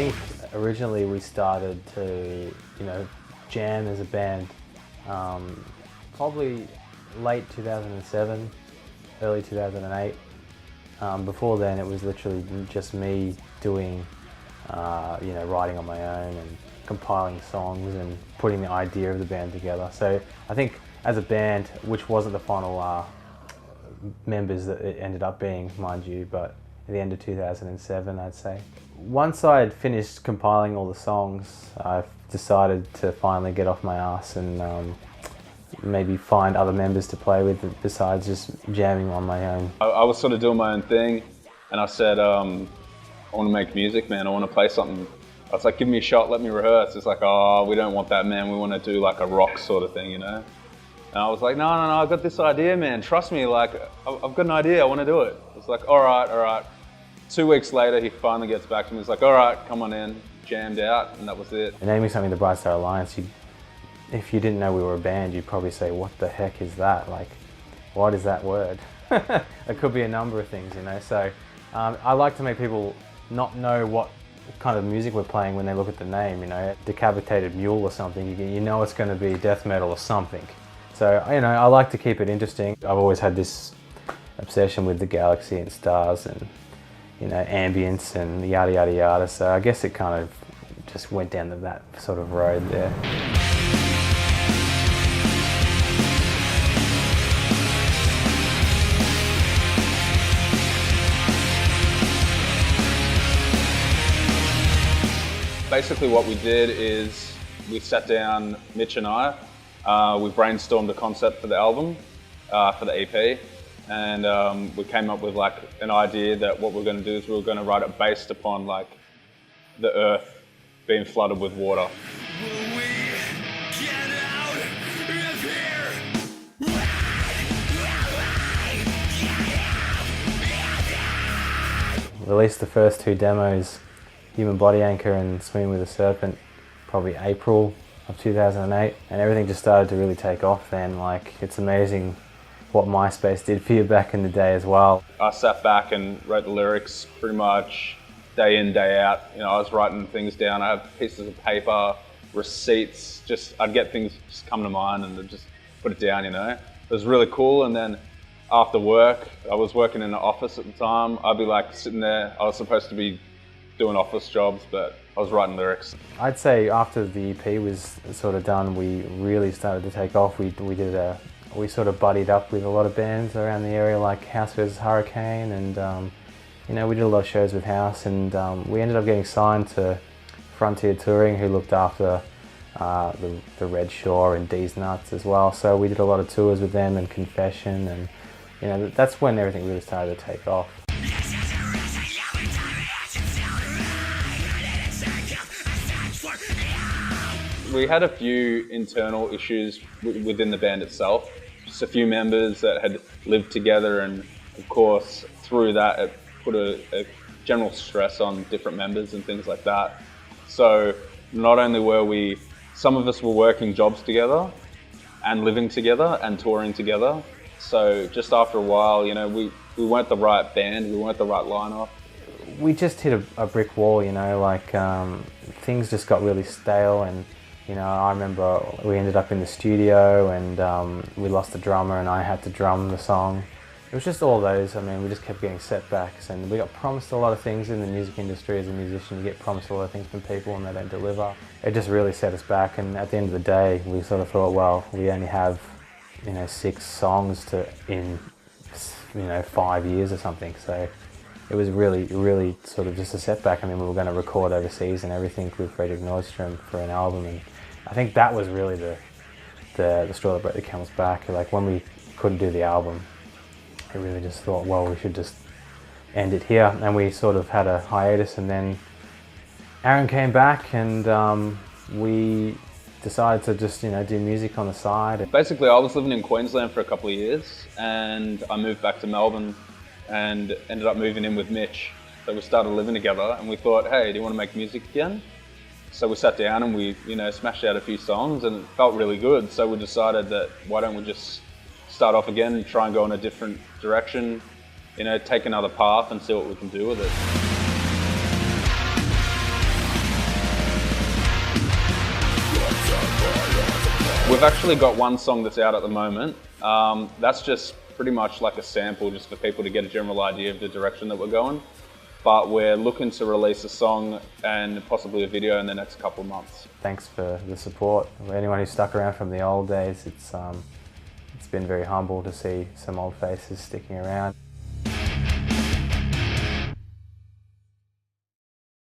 think originally we started to, jam as a band probably late 2007, early 2008. Before then it was literally just me doing, writing on my own and compiling songs and putting the idea of the band together. So I think as a band, which wasn't the final members that it ended up being, mind you, but at the end of 2007, I'd say. Once I had finished compiling all the songs, I decided to finally get off my ass and maybe find other members to play with besides just jamming on my own. I was sort of doing my own thing, and I said, I want to make music, man. I want to play something. I was like, give me a shot, let me rehearse. It's like, oh, we don't want that, man. We want to do like a rock sort of thing, And I was like, no, I've got this idea, man. Trust me, like, I've got an idea, I want to do it. It's like, all right. 2 weeks later, he finally gets back to me. He's like, all right, come on in. Jammed out, and that was it. And naming something the Bright Star Alliance, if you didn't know we were a band, you'd probably say, what the heck is that? Like, what is that word? It could be a number of things, So I like to make people not know what kind of music we're playing when they look at the name, Decapitated Mule or something. You know it's going to be death metal or something. So, I like to keep it interesting. I've always had this obsession with the galaxy and stars and, ambience and yada, yada, yada. So I guess it kind of just went down to that sort of road there. Basically what we did is we sat down, Mitch and I, we brainstormed a concept for the album, for the EP, and we came up with like an idea that what we're going to do is we were going to write it based upon like the earth being flooded with water. Will we get out of here? Released the first 2 demos, Human Body Anchor and Swimming with a Serpent, probably April of 2008, and everything just started to really take off then. Like, it's amazing what MySpace did for you back in the day as well. I sat back and wrote the lyrics pretty much day in, day out. I was writing things down. I had pieces of paper, receipts, I'd get things just come to mind and I'd just put it down, It was really cool. And then after work, I was working in an office at the time. I'd be like sitting there. I was supposed to be doing office jobs, but I was writing lyrics. I'd say after the EP was sort of done, we really started to take off. We sort of buddied up with a lot of bands around the area, like House vs Hurricane, and we did a lot of shows with House, and we ended up getting signed to Frontier Touring, who looked after the Red Shore and D's Nuts as well. So we did a lot of tours with them and Confession, and that's when everything really started to take off. We had a few internal issues within the band itself. Just a few members that had lived together, and of course through that it put a general stress on different members and things like that. So not only were some of us were working jobs together and living together and touring together. So just after a while, we weren't the right band, we weren't the right lineup. We just hit a brick wall, things just got really stale, and I remember we ended up in the studio and we lost the drummer and I had to drum the song. It was just all those, we just kept getting setbacks, and we got promised a lot of things in the music industry. As a musician, you get promised a lot of things from people and they don't deliver. It just really set us back, and at the end of the day, we sort of thought, well, we only have, 6 songs in 5 years or something. So it was really, really sort of just a setback. We were going to record overseas and everything with Fredrik Nordstrom for an album, and I think that was really the straw that broke the camel's back. Like, when we couldn't do the album, I really just thought, well, we should just end it here. And we sort of had a hiatus, and then Aaron came back, and we decided to just do music on the side. Basically, I was living in Queensland for a couple of years, and I moved back to Melbourne and ended up moving in with Mitch. So we started living together, and we thought, hey, do you want to make music again? So we sat down and we, smashed out a few songs, and it felt really good. So we decided that why don't we just start off again and try and go in a different direction, take another path and see what we can do with it. We've actually got one song that's out at the moment. That's just pretty much like a sample just for people to get a general idea of the direction that we're going. But we're looking to release a song and possibly a video in the next couple of months. Thanks for the support. Anyone who stuck around from the old days, it's been very humble to see some old faces sticking around.